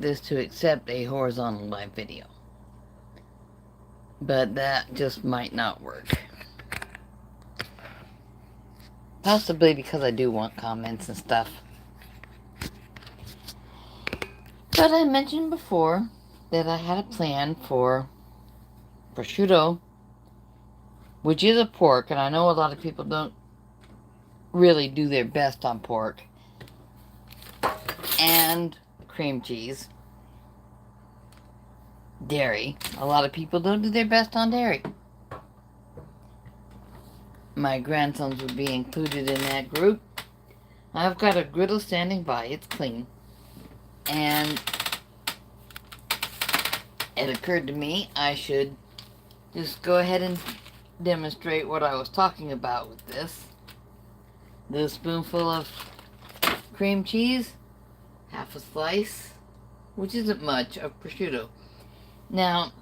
this to accept a horizontal live video. But that just might not work. Possibly because I do want comments and stuff. But I mentioned before that I had a plan for prosciutto, which is a pork, and I know a lot of people don't really do their best on pork, and cream cheese. Dairy. A lot of people don't do their best on dairy. My grandsons would be included in that group. I've got a griddle standing by. It's clean. And it occurred to me I should just go ahead and demonstrate what I was talking about with this. The spoonful of cream cheese, half a slice, which isn't much, of prosciutto. Now,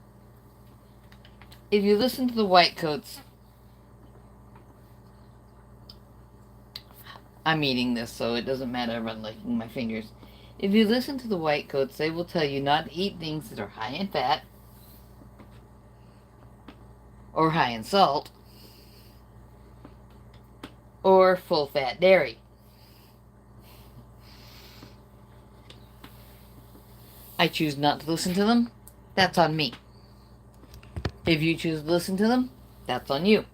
if you listen to the whitecoats, I'm eating this, so it doesn't matter if I'm licking my fingers. If you listen to the whitecoats, they will tell you not to eat things that are high in fat or high in salt or full-fat dairy. I choose not to listen to them. That's on me. If you choose to listen to them, that's on you.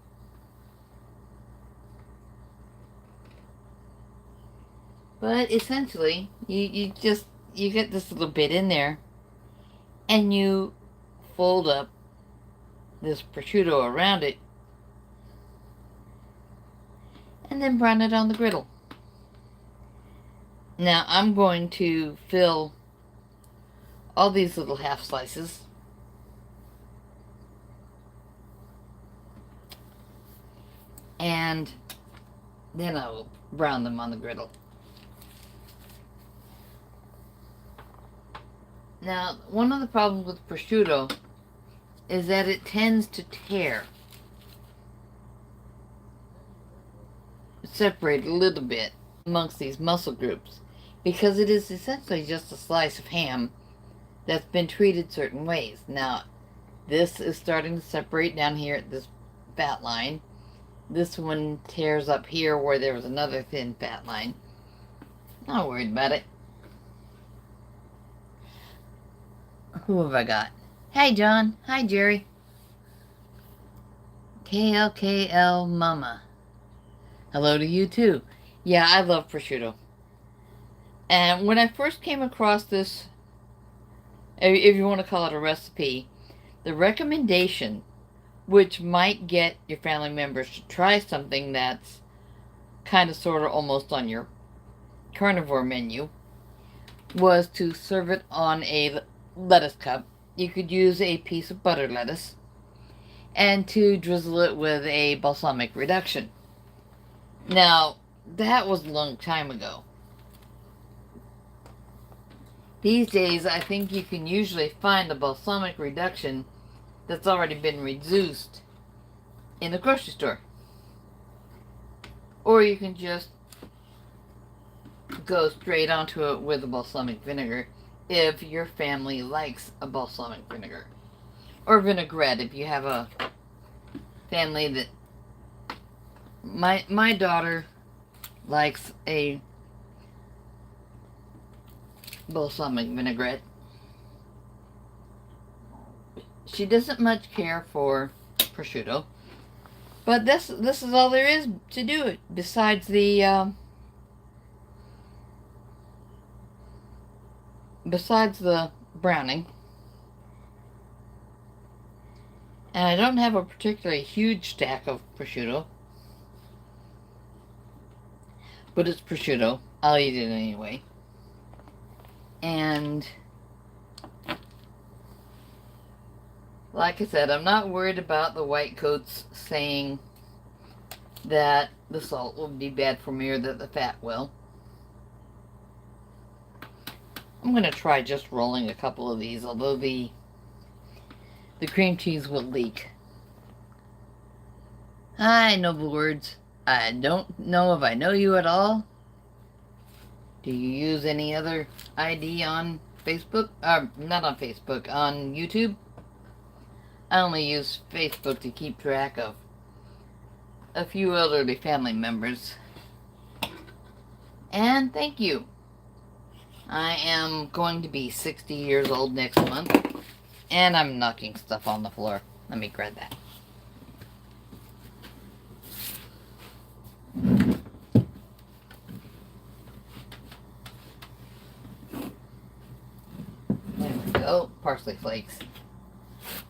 But essentially, you get this little bit in there, and you fold up this prosciutto around it, and then brown it on the griddle. Now I'm going to fill all these little half slices and then I will brown them on the griddle. Now, one of the problems with prosciutto is that it tends to tear. Separate a little bit amongst these muscle groups because it is essentially just a slice of ham that's been treated certain ways. Now, this is starting to separate down here at this fat line. This one tears up here where there was another thin fat line. Not worried about it. Who have I got? Hey, John. Hi, Jerry. KLKL Mama. Hello to you, too. Yeah, I love prosciutto. And when I first came across this, if you want to call it a recipe, the recommendation, which might get your family members to try something that's kind of sort of almost on your carnivore menu, was to serve it on a lettuce cup. You could use a piece of butter lettuce and to drizzle it with a balsamic reduction. Now, that was a long time ago. These days, I think you can usually find a balsamic reduction that's already been reduced in the grocery store. Or you can just go straight onto it with a balsamic vinegar if your family likes a balsamic vinegar. Or vinaigrette if you have a family that... My daughter likes a balsamic vinaigrette. She doesn't much care for prosciutto, but this is all there is to do it besides the browning. And I don't have a particularly huge stack of prosciutto, but it's prosciutto. I'll eat it anyway. And like I said, I'm not worried about the white coats saying that the salt will be bad for me or that the fat will. I'm going to try just rolling a couple of these, although the cream cheese will leak. Hi, noble words. I don't know if I know you at all. Do you use any other ID on Facebook. Not on Facebook, on YouTube. I only use Facebook to keep track of a few elderly family members. And thank you. I am going to be 60 years old next month. And I'm knocking stuff on the floor. Let me grab that. There we go. Parsley flakes.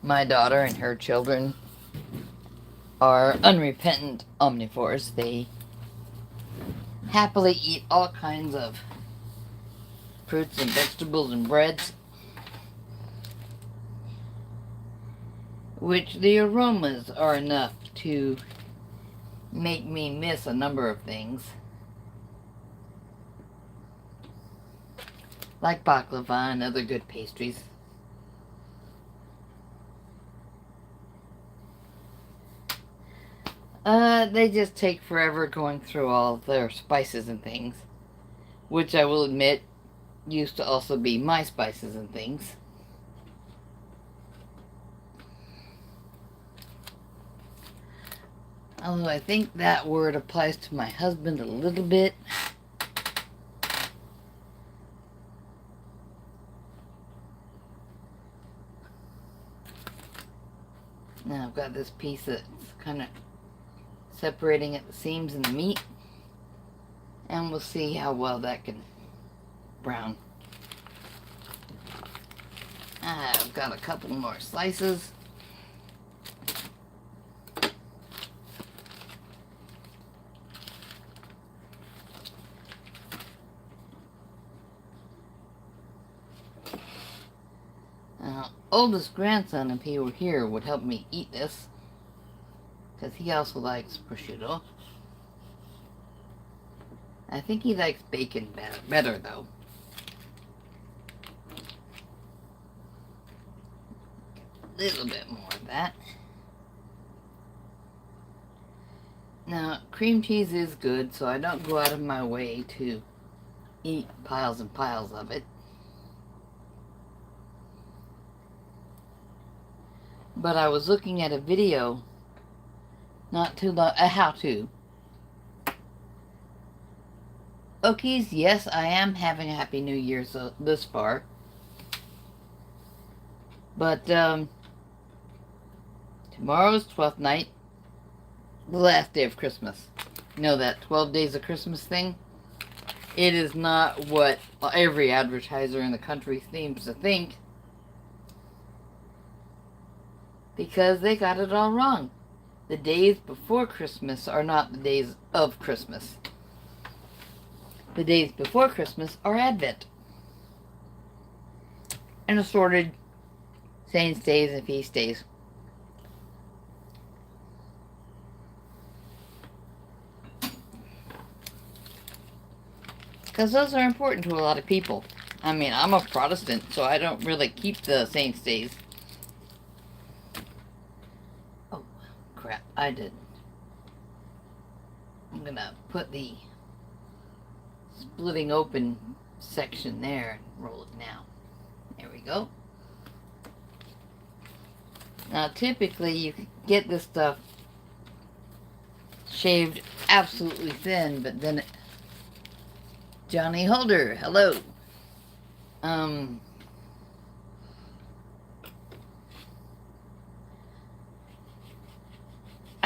My daughter and her children are unrepentant omnivores. They happily eat all kinds of fruits and vegetables and breads, which the aromas are enough to make me miss a number of things, like baklava and other good pastries. They just take forever going through all their spices and things, which I will admit used to also be my spices and things. Although I think that word applies to my husband a little bit. Now I've got this piece that's kind of separating at the seams in the meat, and we'll see how well that can brown. I've got a couple more slices. Oldest grandson, if he were here, would help me eat this, because he also likes prosciutto. I think he likes bacon better though. A little bit more of that. Now, cream cheese is good, so I don't go out of my way to eat piles and piles of it. But I was looking at a video not too long, a how-to. Okies, yes, I am having a Happy New Year so this far. But tomorrow's 12th night, the last day of Christmas. You know that 12 days of Christmas thing? It is not what every advertiser in the country seems to think, because they got it all wrong. The days before Christmas are not the days of Christmas. The days before Christmas are Advent, and assorted saints' days and feast days. Because those are important to a lot of people. I mean, I'm a Protestant, so I don't really keep the saints' days. Oh, crap, I didn't. I'm gonna put the splitting open section there and roll it now. There we go. Now, typically, you can get this stuff shaved absolutely thin, but then it... Johnny Holder, hello. I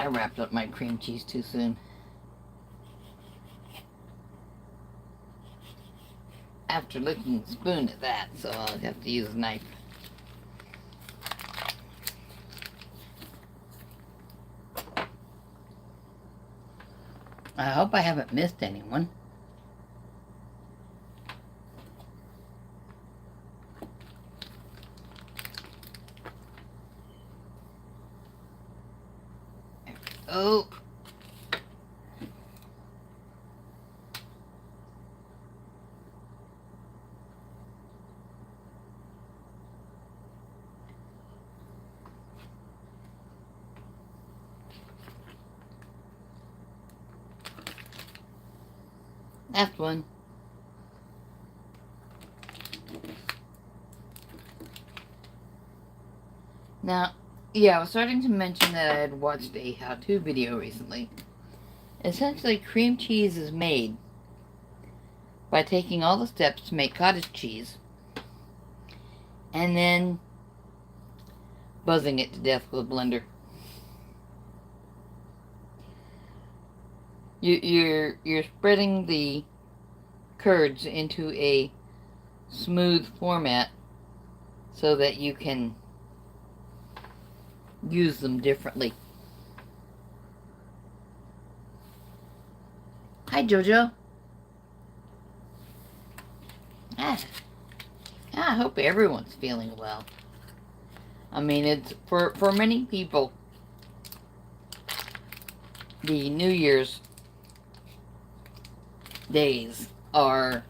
wrapped up my cream cheese too soon. After licking the spoon at that, so I'll have to use a knife. I hope I haven't missed anyone. There we go. Last one. Now, yeah, I was starting to mention that I had watched a how-to video recently. Essentially, cream cheese is made by taking all the steps to make cottage cheese and then buzzing it to death with a blender. You're spreading the curds into a smooth format so that you can use them differently. Hi, Jojo. I hope everyone's feeling well. I mean, it's for many people, the New Year's days are,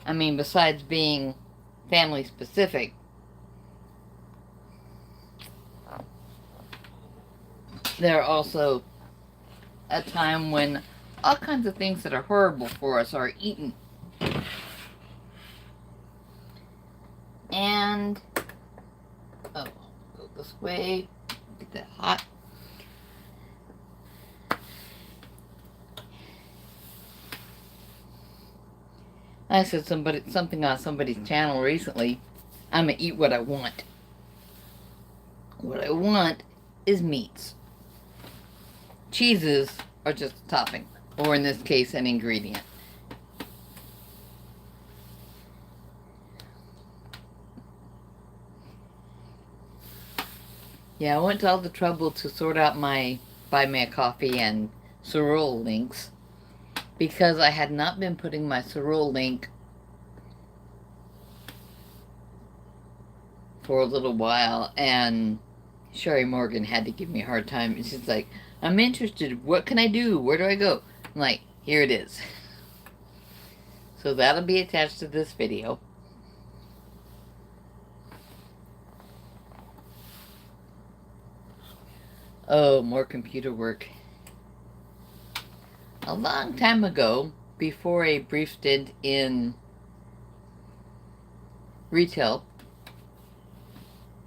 I mean, besides being family specific, they're also a time when all kinds of things that are horrible for us are eaten. And, oh, go this way, get that hot. I said something on somebody's channel recently. I'm gonna eat what I want. What I want is meats. Cheeses are just a topping, or in this case, an ingredient. Yeah, I went to all the trouble to sort out my Buy Me a Coffee and Cerule links because I had not been putting my Cerule link for a little while, and Sherry Morgan had to give me a hard time. And she's like, I'm interested. What can I do? Where do I go? I'm like, here it is. So that'll be attached to this video. Oh, more computer work. A long time ago, before a brief stint in retail,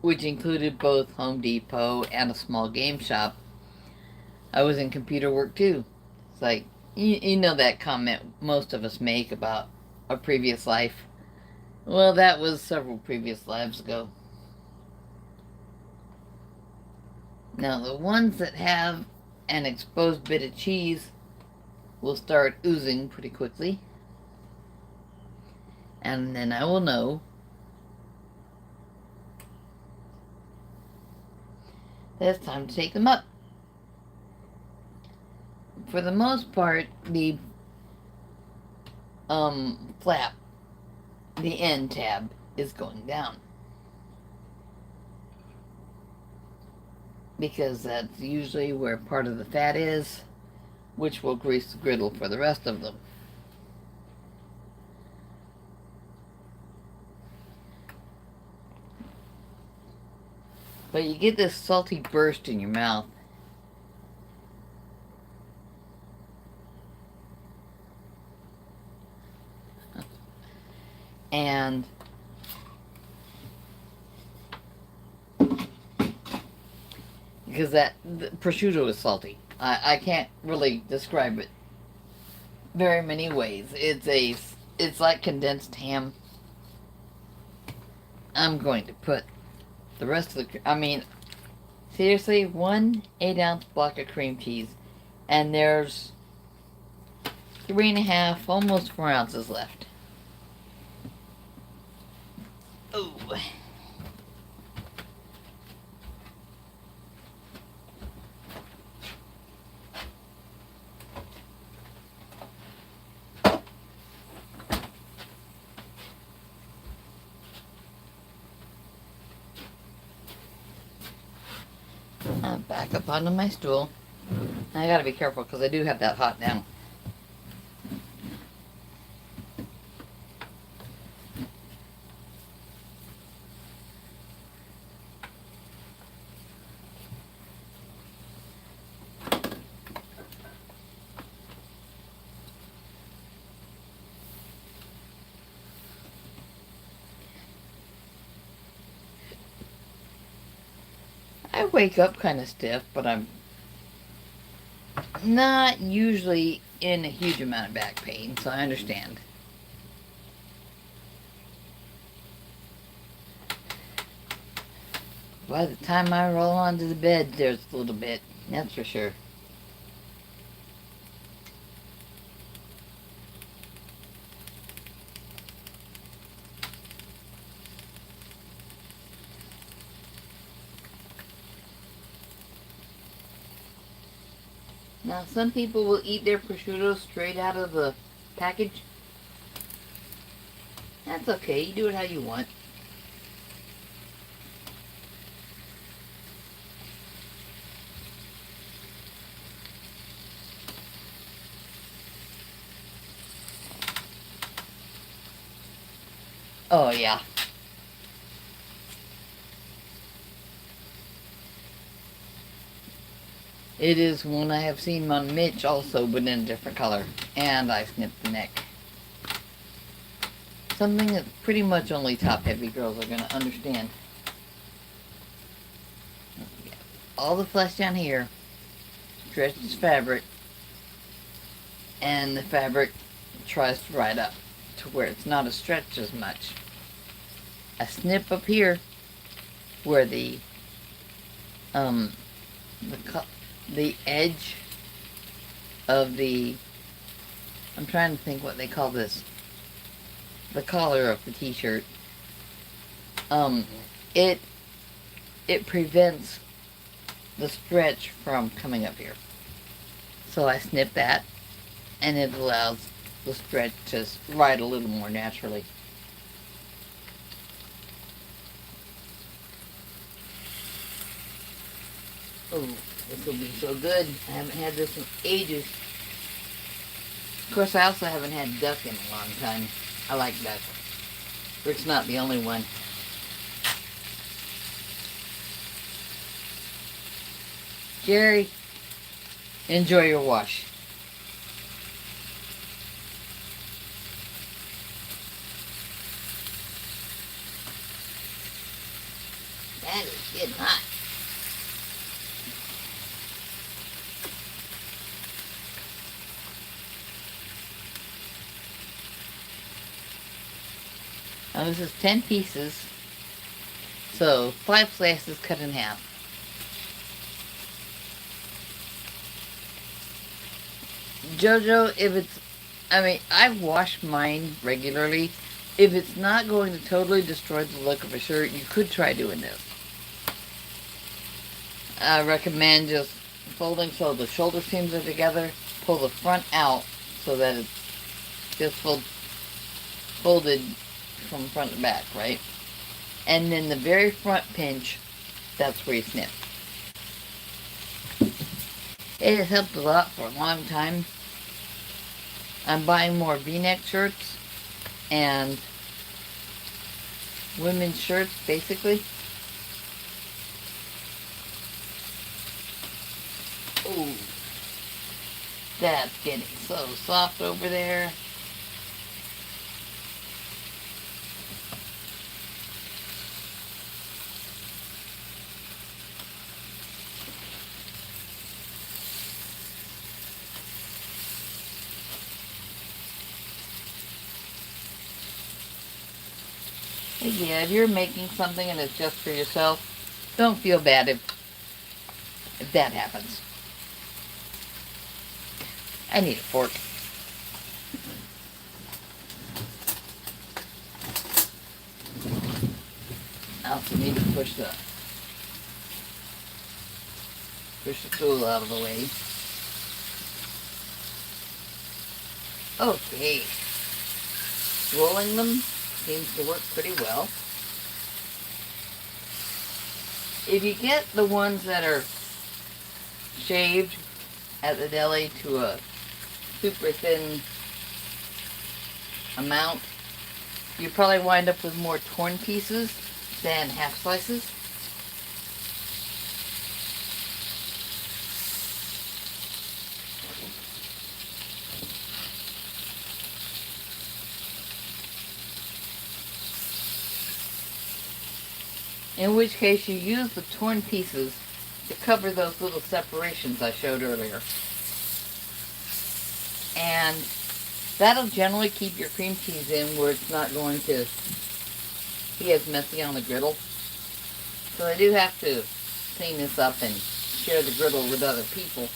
which included both Home Depot and a small game shop, I was in computer work too. It's like, you know that comment most of us make about a previous life. Well, that was several previous lives ago. Now, the ones that have an exposed bit of cheese will start oozing pretty quickly. And then I will know that it's time to take them up. For the most part, the flap, the end tab, is going down. Because that's usually where part of the fat is, which will grease the griddle for the rest of them. But you get this salty burst in your mouth. And because the prosciutto is salty. I can't really describe it very many ways. It's like condensed ham. I'm going to put the rest of the, I mean, seriously, 1 8-ounce block of cream cheese, and there's 3.5, almost 4 ounces left. Ooh. I'm back up onto my stool. I gotta be careful because I do have that hot now. I wake up kind of stiff, but I'm not usually in a huge amount of back pain, so I understand. By the time I roll onto the bed, there's a little bit, that's for sure. Now, some people will eat their prosciutto straight out of the package. That's okay, you do it how you want. Oh, yeah. It is one I have seen on Mitch also, but in a different color. And I snipped the neck. Something that pretty much only top-heavy girls are going to understand. All the flesh down here stretches fabric, and the fabric tries to ride up to where it's not a stretch as much. I snip up here where the edge of the, I'm trying to think what they call this, the collar of the t-shirt, it prevents the stretch from coming up here. So I snip that, and it allows the stretch to ride a little more naturally. Oh, this will be so good. I haven't had this in ages. Of course, I also haven't had duck in a long time. I like duck. But it's not the only one. Jerry, enjoy your wash. That is getting hot. Now this is 10 pieces, so 5 slices cut in half. Jojo, if it's, I wash mine regularly. If it's not going to totally destroy the look of a shirt, you could try doing this. I recommend just folding so the shoulder seams are together. Pull the front out so that it's just folded from front to back, right? And then the very front pinch, that's where you snip. It has helped a lot for a long time. I'm buying more V-neck shirts and women's shirts, basically. Ooh, that's getting so soft over there. Yeah, if you're making something and it's just for yourself, don't feel bad if that happens. I need a fork. I also need to push the stool out of the way. Okay. Rolling them seems to work pretty well. If you get the ones that are shaved at the deli to a super thin amount, you probably wind up with more torn pieces than half slices. In which case you use the torn pieces to cover those little separations I showed earlier. And that'll generally keep your cream cheese in where it's not going to be as messy on the griddle. So I do have to clean this up and share the griddle with other people.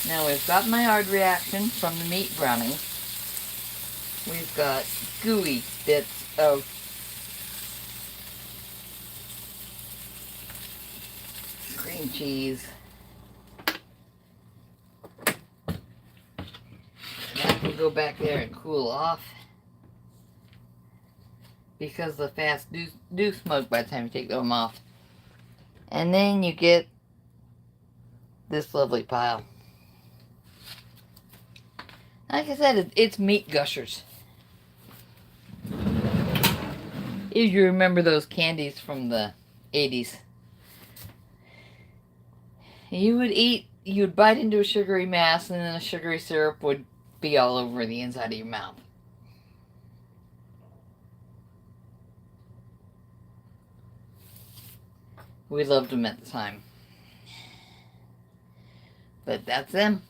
Now we've got Maillard reaction from the meat browning. We've got gooey bits of cream cheese. That will go back there and cool off because the fats do smoke by the time you take them off. And then you get this lovely pile. Like I said, it's meat gushers. If you remember those candies from the 80s. You'd bite into a sugary mass and then the sugary syrup would be all over the inside of your mouth. We loved them at the time. But that's them.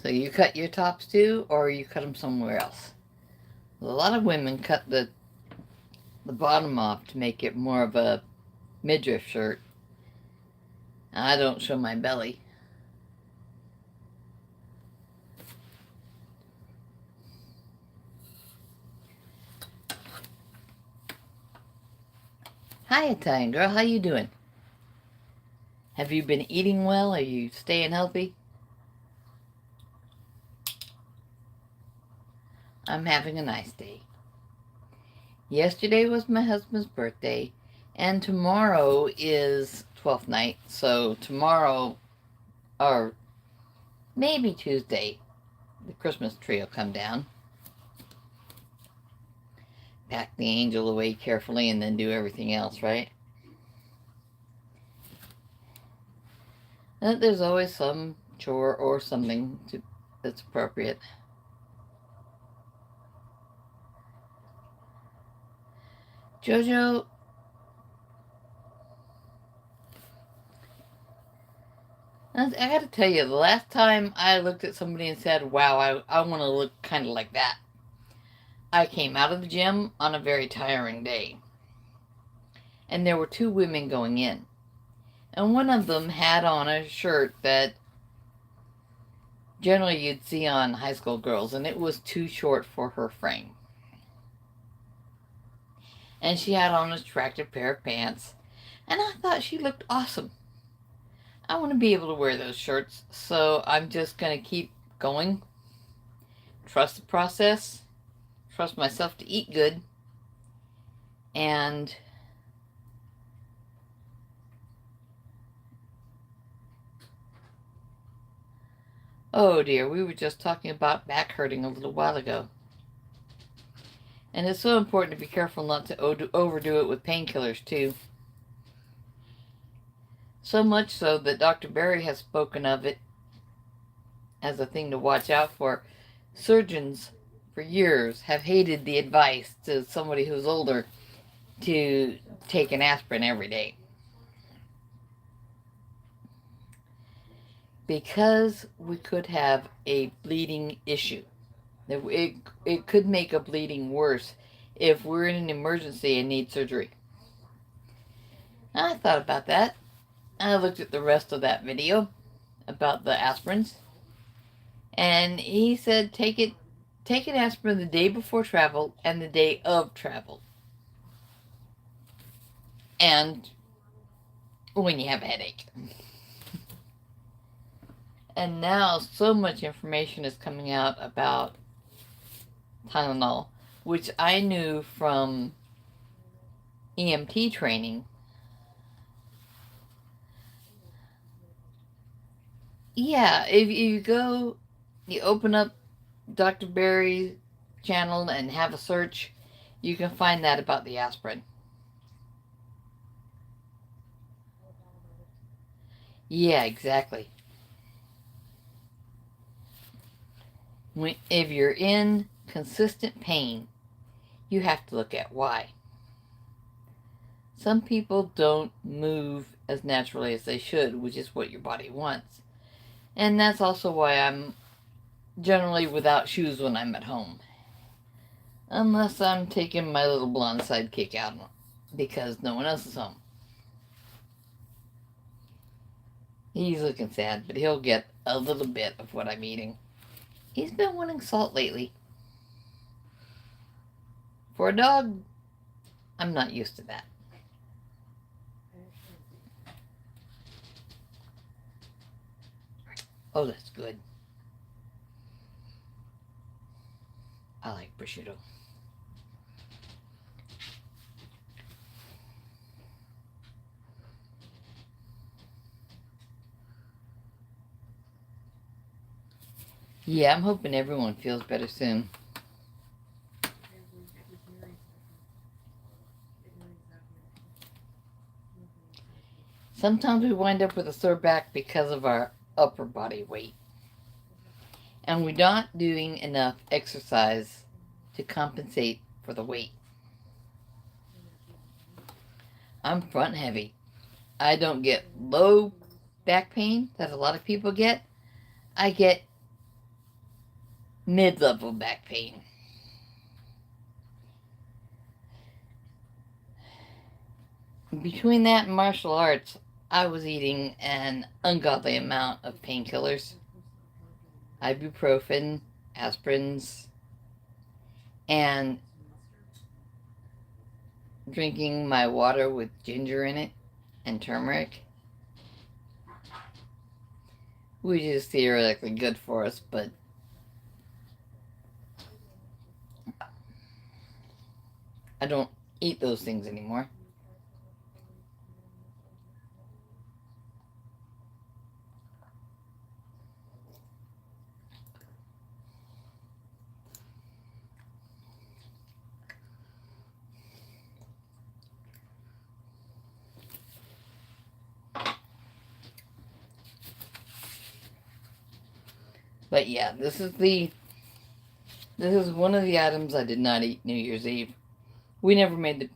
So you cut your tops too, or you cut them somewhere else? A lot of women cut the bottom off to make it more of a midriff shirt. I don't show my belly. Hi, Italian girl. How you doing? Have you been eating well? Are you staying healthy? I'm having a nice day. Yesterday was my husband's birthday, and tomorrow is 12th night, so tomorrow, or maybe Tuesday, the Christmas tree will come down. Pack the angel away carefully and then do everything else, right? And there's always some chore or something that's appropriate. Jojo, I gotta tell you, the last time I looked at somebody and said, wow, I want to look kind of like that, I came out of the gym on a very tiring day. And there were two women going in. And one of them had on a shirt that generally you'd see on high school girls, and it was too short for her frame. And she had on an attractive pair of pants, and I thought she looked awesome. I want to be able to wear those shirts, so I'm just going to keep going, trust the process, trust myself to eat good, and oh dear, we were just talking about back hurting a little while ago. And it's so important to be careful not to overdo it with painkillers, too. So much so that Dr. Berry has spoken of it as a thing to watch out for. Surgeons, for years, have hated the advice to somebody who's older to take an aspirin every day. Because we could have a bleeding issue. It could make a bleeding worse if we're in an emergency and need surgery. I thought about that. I looked at the rest of that video about the aspirins. And he said take an aspirin the day before travel and the day of travel. And when you have a headache. And now so much information is coming out about Tylenol, which I knew from EMT training. Yeah, if you go, you open up Dr. Barry's channel and have a search, you can find that about the aspirin. Yeah, exactly. If you're in consistent pain, you have to look at why. Some people don't move as naturally as they should, which is what your body wants. And that's also why I'm generally without shoes when I'm at home. Unless I'm taking my little blonde sidekick out because no one else is home. He's looking sad, but he'll get a little bit of what I'm eating. He's been wanting salt lately. For a dog, I'm not used to that. Oh, that's good. I like prosciutto. Yeah, I'm hoping everyone feels better soon. Sometimes we wind up with a sore back because of our upper body weight. And we're not doing enough exercise to compensate for the weight. I'm front heavy. I don't get low back pain that a lot of people get. I get mid-level back pain. Between that and martial arts, I was eating an ungodly amount of painkillers, ibuprofen, aspirins, and drinking my water with ginger in it and turmeric, which is theoretically good for us, but I don't eat those things anymore. But yeah, this is one of the items I did not eat New Year's Eve. We never made the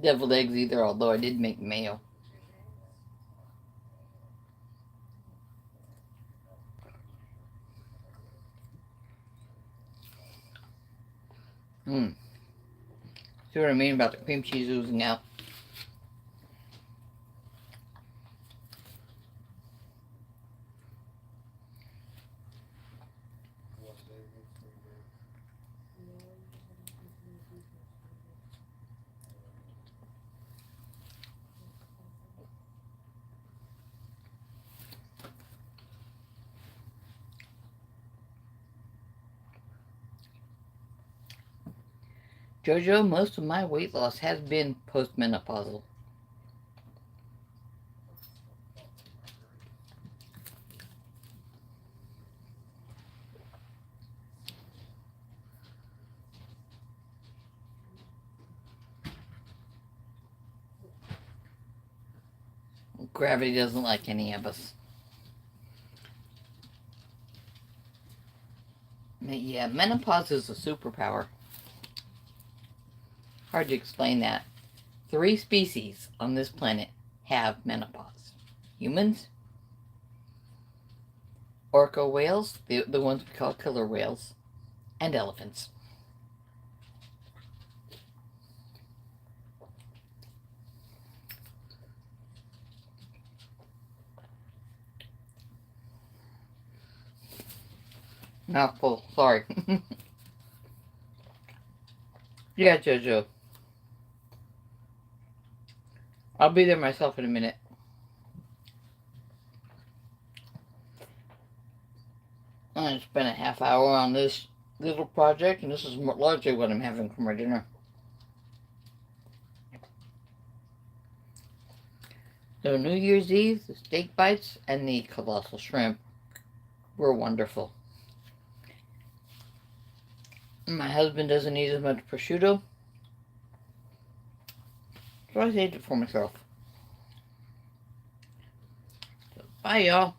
deviled eggs either, although I did make mayo. Hmm. See what I mean about the cream cheese oozing out? Jojo, most of my weight loss has been postmenopausal. Gravity doesn't like any of us. Yeah, menopause is a superpower. Hard to explain that. 3 species on this planet have menopause. Humans, orca whales, the ones we call killer whales, and elephants. Mouthful, sorry. Yeah, Jojo. I'll be there myself in a minute. I'm gonna spend a half hour on this little project, and this is largely what I'm having for my dinner. So New Year's Eve, the steak bites and the colossal shrimp were wonderful. My husband doesn't eat as much prosciutto, so I saved it for myself. So, bye, y'all.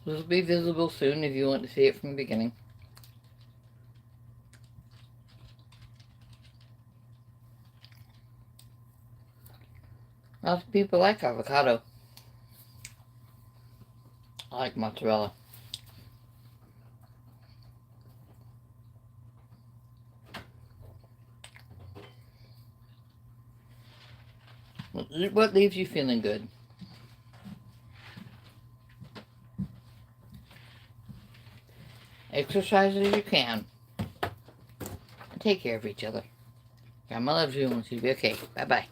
This will be visible soon if you want to see it from the beginning. Lots of people like avocado. I like mozzarella. What leaves you feeling good? Exercise as you can. And take care of each other. Grandma loves you and she'll be okay. Bye-bye.